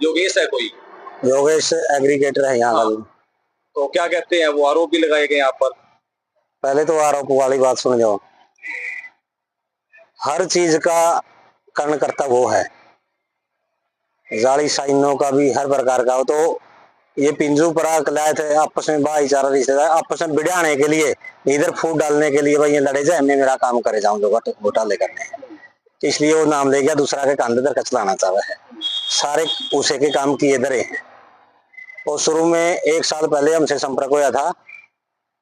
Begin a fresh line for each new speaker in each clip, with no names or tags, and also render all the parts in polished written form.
योगेश है कोई?
योगेश एग्रीगेटर है यहाँ
हाँ।
का।
तो क्या कहते हैं, वो आरोप भी लगाए गए आप पर?
पहले तो आरोप वाली बात सुन जाओ। हर चीज का कर्ण करता वो है, जाली साइनों का भी हर प्रकार का हो। तो ये पिंजू पराग लाए थे आपस में, भाईचारा रिश्तेदार आपस में बिड़ाने के लिए, इधर फूट डालने के लिए, भाई ये लड़े जाए, मैं मेरा काम करे जाऊं जो घोटाले करने हैं। इसलिए वो नाम ले गया, दूसरा के कांधे पर कचलाना चाहे है। सारे उसे के काम किए धरे हैं। और शुरू में 1 साल पहले हमसे संपर्क होया था,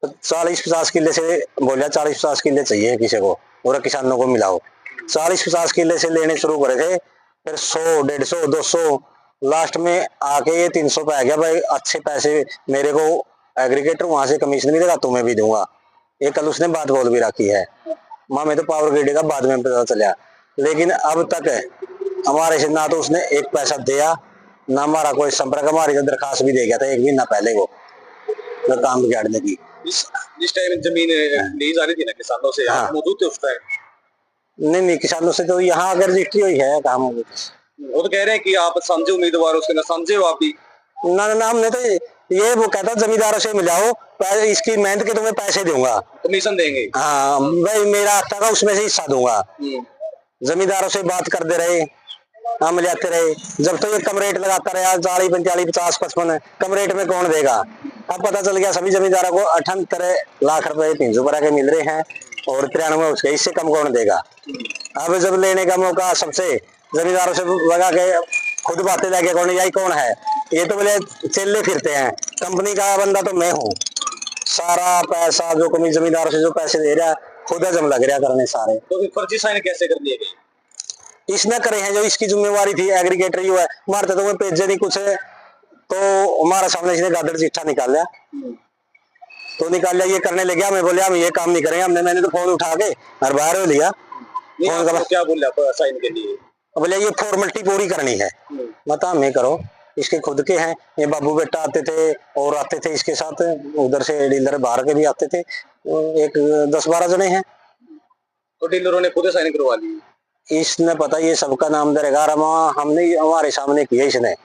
तो 40-50 किले से बोलिया 40-50 किले चाहिए किसी को, और किसानों को मिलाओ। 40-50 किले से लेने शुरू करे थे, फिर 100, 150, 200, लास्ट में आके ये 300 पे आ गया। भाई अच्छे पैसे मेरे को एग्रीगेटर वहां से कमीशन भी देगा, तुम्हें भी दूंगा। ये कल उसने बात बोल भी रखी है। माँ में तो पावर ग्रिड का बाद में पता चला, लेकिन अब तक हमारे से ना तो उसने एक पैसा दिया, ना हमारा कोई संपर्क। हमारी तो दरखास्त भी दे गया था 1 महीना पहले वो काम बिगाड़ने की।
जिस टाइम जमीन ली जा रही थी ना किसानों से, आप मौजूद थे उस टाइम?
नहीं, किसानों से तो यहाँ अगर रजिस्ट्री हुई है काम।
वो तो कह रहे हैं कि आप समझे उम्मीदवार, उसके ना समझे हो आप भी?
ना हमने तो ये वो कहता जमींदारों से मिलाओ, इसकी मेहनत के तुम्हें पैसे दूंगा,
कमीशन देंगे।
हाँ भाई मेरा हफ्ता का उसमें से हिस्सा दूंगा। जमींदारों से बात करते रहे, हम जाते रहे। जब तो ये कम रेट लगाता रहा, 40, 45, 50, 55, कम रेट में कौन देगा। अब पता चल गया सभी जमींदारों को 78 लाख रुपए पिंजू भरा के मिल रहे हैं, और 93 उसके, इससे कम कौन देगा। अब जब लेने का मौका सबसे जमींदारों से लगा के खुद बातें लगे, कौन यही कौन है, ये तो बोले चेले फिरते हैं, कंपनी का बंदा तो मैं हूँ। सारा पैसा जो कमी जमींदारों से जो पैसे दे रहा, खुद जम लग रहा करने सारे।
तो फिर फर्जी साइन कैसे कर दिए गए?
इसने करे हैं, जो इसकी जिम्मेवारी थी एग्रीगेटर ही है। मारते तो वो पेजे नहीं कुछ, तो हमारा सामने इसने गादड़ चिट्ठा निकाल लिया। तो निकाल लिया, ये करने लग गया। मैं बोलिया हम ये काम नहीं करेंगे, मैंने तो फोन उठा के और बाहर हो लिया।
फोन का क्या बोल रहा साइन के लिए?
बोले ये फॉर्मेलिटी पूरी करनी है, बता मैं करो। इसके खुद के हैं, ये बाबू बेटा आते थे और आते थे इसके साथ, उधर से डीलर बाहर के भी आते थे, एक 10-12 जने हैं।
तो डीलरों ने खुद साइन करवा ली?
इसने पता ये सबका नाम दरेगा, हमने हमारे सामने किया, इसने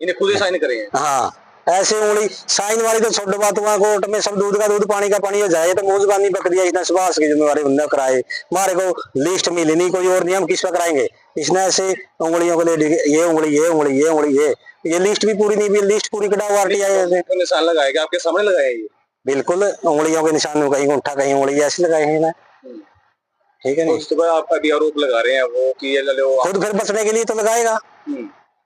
इन्हें खुद ही साइन करे हैं।
हाँ, ऐसे उंगली साइन वाली तो छोटे बात, वहां कोर्ट में सब दूध का दूध पानी का पानी हो जाए, तो मुजबानी पक दिया इसने। सुभाष की जिम्मेवारी उन्होंने कराए, हमारे को लिस्ट मिली नहीं कोई और नियम, किस पर कराएंगे। इसने ऐसे उंगलियों को ले ये उंगली, ये उंगली, ये उंगली, ये लिस्ट भी पूरी नहीं भी, लिस्ट पूरी कटाओ आरटीआई
तो निशान लगाएगा आपके सामने लगाए ये?
बिल्कुल उंगलियों के निशान, कहीं अंगूठा कहीं उंगली ऐसे लगाए हैं। ठीक है,
उसके बाद आप अभी आरोप लगा रहे हैं वो कि ये
खुद फिर बचने के लिए तो लगाएगा,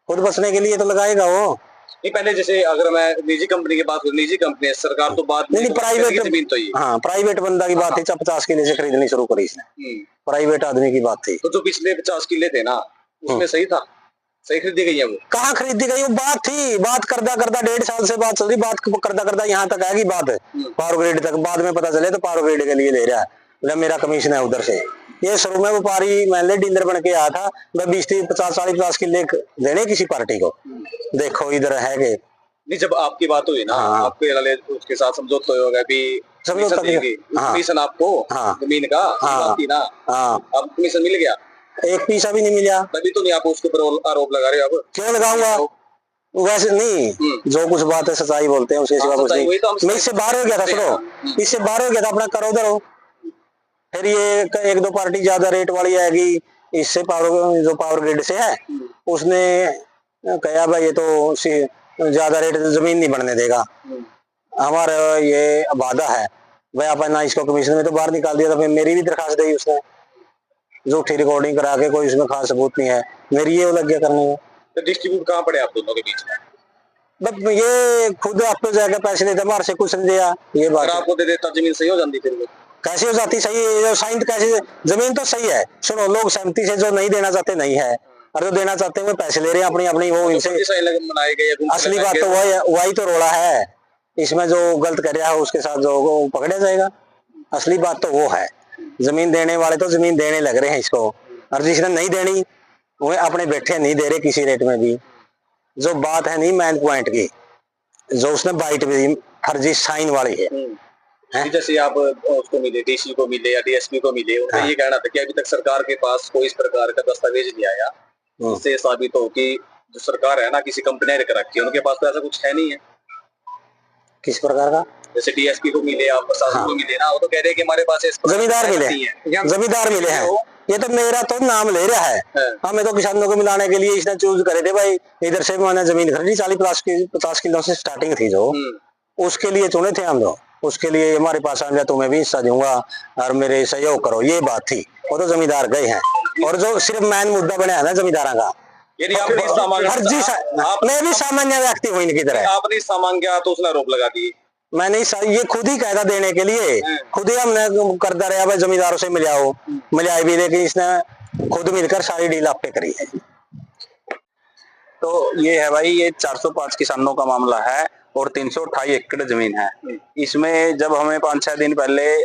खुद बचने के लिए तो लगाएगा वो।
नहीं, पहले जैसे अगर मैं निजी कंपनी की बात करूं, निजी कंपनी है, सरकार तो बात
नहीं, प्राइवेट
जमीन तो ये,
हाँ प्राइवेट बंदा की बात थी। 50 किले से खरीदनी शुरू करी इसने, प्राइवेट आदमी की बात थी।
तो जो पिछले 50 किले थे ना, उसमें सही था, सही खरीदी गई है वो?
कहाँ खरीदी गई वो, बात थी, बात करदा 1.5 साल से बात चल रही, बात करदा यहाँ तक आएगी बात, पावर ग्रेड तक। बाद में पता चले तो पावर ग्रेड के लिए ले रहा है, मेरा कमीशन है उधर से। ये शुरू में व्यापारी मैंने डीलर बन के आया था, मैं 20-30, 50, 40-50 किले देने किसी पार्टी को, देखो इधर है के
नहीं। जब आपकी बात हुई ना, आपके वाले उसके साथ समझौता होगा भी, कमीशन आपको जमीन का बात थी ना, अब कमीशन मिल गया?
एक पैसा भी नहीं मिला।
तभी तो नहीं आप उसके ऊपर आरोप लगा रहे हो? अब
क्यों लगाऊंगा, वैसे नहीं, जो कुछ बात है सच्चाई बोलते हैं, उसके सिवा कुछ नहीं। मैं इससे बाहर हो गया था, सुनो, इससे बाहर हो गया था, अपना करो उधर हो। फिर ये 1-2 पार्टी ज्यादा रेट वाली आएगी, इससे पावर जो पावर ग्रिड से है, उसने कहा भाई ये तो ज्यादा रेट जमीन नहीं बढ़ने देगा, हमारा ये वादा है भाई, अपन ना इसको कमीशन में तो बाहर निकाल दिया था। फिर मेरी भी दरखास्त दी उसने, झूठी रिकॉर्डिंग करा के, कोई इसमें खास सबूत नहीं है, मेरी ये लग गया करने में।
तो डिस्ट्रीब्यूट कहाँ पड़े आप दोनों के बीच में?
बट ये खुद आपको जाकर पैसे देता, हमारे से कुछ नहीं दिया। ये बात
आपको दे देता, जमीन सही हो जाती, फिर
कैसे हो जाती? सही साइन कैसे, जमीन तो सही है। सुनो, लोग सहमति से जो नहीं देना चाहते नहीं है, और जो देना चाहते हैं वो पैसे ले रहे हैं अपनी अपनी, वो इनसे
बनाए गए।
असली बात तो वही तो रोड़ा है, इसमें जो गलत कर रहा है उसके साथ जो पकड़ा जाएगा। असली बात तो वो है, जमीन देने वाले तो जमीन देने लग रहे हैं इसको, और जिसने नहीं देनी वो अपने बैठे नहीं दे रहे किसी रेट में भी। जो बात है नहीं मेन पॉइंट की, जो उसने बाइट भी फर्जी साइन वाली है।
जैसे आप उसको मिले, डीसी को मिले या डीएसपी को मिले, उनका ये कहना था कि अभी तक सरकार के पास कोई इस प्रकार का दस्तावेज नहीं आया जिससे साबित हो कि जो सरकार है ना, किसी कंपनी ने कर रखी है, उनके पास तो ऐसा कुछ है नहीं है।
किस प्रकार का?
जैसे डीएसपी को मिले, आप प्रशासन को मिले ना, वो तो कह रहे हैं कि हमारे पास
जमींदार मिले, जमींदार मिले हैं। ये तो मेरा तो नाम ले रहा है, हमें तो किसानों को मिलाने के लिए इसने चूज करे थे भाई। इधर से मैंने जमीन खरीदी 40-50 किलो से स्टार्टिंग थी जो, उसके लिए चुने थे हम लोग। उसके लिए हमारे पास आ गया, तुम्हें भी हिस्सा दूंगा और मेरे सहयोग करो, ये बात थी। वो तो जमींदार गए हैं। और जो सिर्फ मेन मुद्दा बना है ना जमींदारों का,
यदि आपने
फर्जी मैं भी सामान्य व्यक्ति हूँ इनकी तरह।
आपने सामांग्या तो उसने आरोप लगा दिए।
मैंने ये खुद ही कायदा देने के लिए खुद ही हमने करता रहा भाई, जमींदारों से मिलाओ, मिलाई भी, लेकिन इसने खुद मिलकर सारी डील आप पे करी है।
तो ये है भाई, ये 405 किसानों का मामला है और 328 एकड़ जमीन है। इसमें जब हमें 5-6 दिन पहले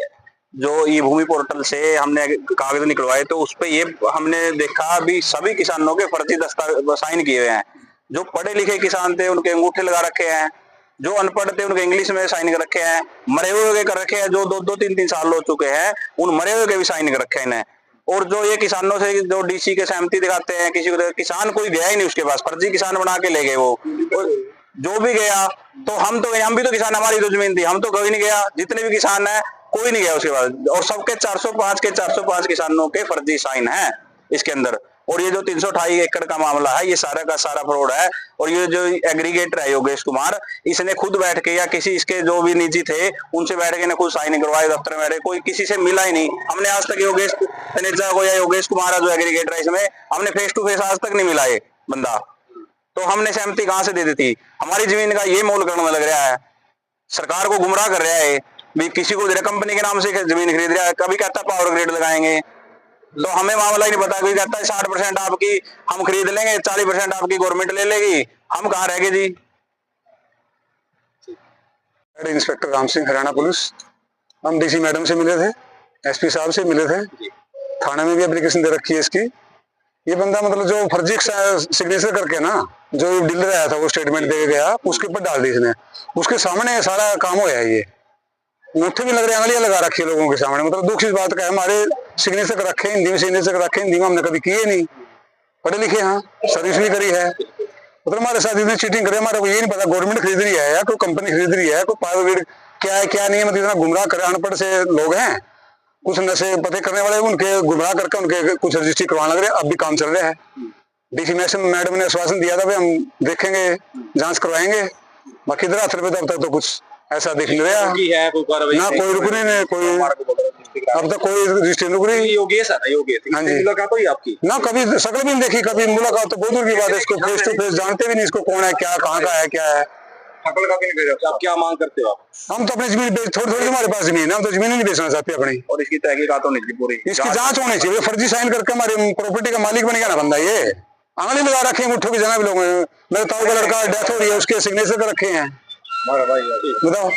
जो ई भूमि पोर्टल से हमने कागज निकलवाए, तो उस पे ये हमने देखा भी सभी किसानों के फर्जी साइन किए हुए हैं। जो पढ़े लिखे किसान थे उनके अंगूठे लगा रखे हैं, जो अनपढ़ थे उनके इंग्लिश में साइन कर रखे हैं, मरे हुए के कर रखे हैं, जो 2-3 साल हो चुके हैं उन मरे हुए के भी साइन कर रखे हैं इन्हें। और जो ये किसानों से जो डीसी के सहमति दिखाते हैं, किसी को किसान कोई गया ही नहीं उसके पास, फर्जी किसान बना के ले गए वो। जो भी गया तो हम भी तो किसान, हमारी तो जमीन थी, हम तो कोई नहीं गया। जितने भी किसान है कोई नहीं गया उसके बाद, और सबके 405 किसानों के फर्जी साइन है इसके अंदर। और ये जो 328 एकड़ का मामला है, ये सारा का सारा फ्रॉड है। और ये जो एग्रीगेटर है योगेश कुमार, इसने खुद बैठ के या किसी इसके जो भी निजी थे उनसे बैठ के खुद साइन करवाए, दफ्तर में बैठे, कोई किसी से मिला ही नहीं। हमने आज तक योगेश तनेजा को या योगेश कुमार जो एग्रीगेटर है, इसमें हमने फेस टू फेस आज तक नहीं मिला ये बंदा। तो हमने सहमति कहां से दे दी थी? हमारी जमीन का ये मोल करने में लग रहा है, सरकार को गुमराह कर रहा है भी। किसी को कंपनी के नाम से जमीन खरीद रहा है, कभी कहता पावर ग्रिड लगाएंगे, तो हमें मामला ही नहीं पता। कोई कहता है 60% आपकी हम खरीद लेंगे, 40% आपकी गवर्नमेंट ले लेगी, हम कहाँ रह गए जी।
Inspector Ram Singh, Haryana police. हम डीसी मैडम से मिले थे, एसपी साहब से मिले थे, थाने में भी एप्लीकेशन दे रखी है इसकी। ये बंदा मतलब जो फर्जी सिग्नेचर करके ना, जो डीलर आया था वो स्टेटमेंट दे गया, उसके ऊपर डाल दी इसने। उसके सामने सारा काम होया है। ये मुट्ठी भी लग रही, अंगलियां लगा रखी है लोगों के सामने। मतलब दुख की बात का है, हमारे सिग्नेचर कर रखे, हिंदी में सिग्नेचर कर रखे, हिंदी में हमने कभी किए नहीं, पढ़े लिखे, हाँ सर्विस भी करी है। मतलब हमारे साथ इतनी चीटिंग करे, हमारे को ये नहीं पता गवर्नमेंट खरीद रही है या कोई कंपनी खरीद रही है, कोई पावर ग्रिड क्या है क्या नहीं है। मतलब इतना गुमराह करे, अनपढ़ से लोग हैं, कुछ नशे पते करने वाले, उनके गुमराह करके उनके कुछ रजिस्ट्री करवाने लग रहे। अब भी काम चल रहा है। डीसी मैडम ने आश्वासन दिया था भाई हम देखेंगे, जांच करवाएंगे। बाकी इधर हाथ पे अब तक तो कुछ ऐसा दिख नहीं रहा ना, कोई रुक नहीं, कोई अब तक कोई रजिस्ट्री रुक रही।
योगेश है ना, योगेश,
हाँ जी,
मुलाकात हुई आपकी
ना? कभी शकल भी नहीं देखी, कभी मुलाकात तो बहुत दूर की बात है। इसको फेस टू फेस जानते भी नहीं, इसको कौन है, क्या कहाँ का है, क्या है।
शकल का भी नहीं भेजा। आप क्या मांग करते हो आप?
हम तो अपनी जमीन थोड़ी हमारे पास जमीन है, हम तो जमीन ही नहीं बेचना चाहते अपनी।
और इसकी तहकीकात होनी चाहिए पूरी,
इसकी जांच होनी चाहिए। फर्जी साइन करके हमारी प्रॉपर्टी का मालिक बन गया ना बंदा। ये आंगली लगा रखे मुठ्ठों की जना भी लोग। मेरे ताऊ का लड़का डेथ हो रही है, उसके सिग्नेचर कर रखे हैं। बताओ।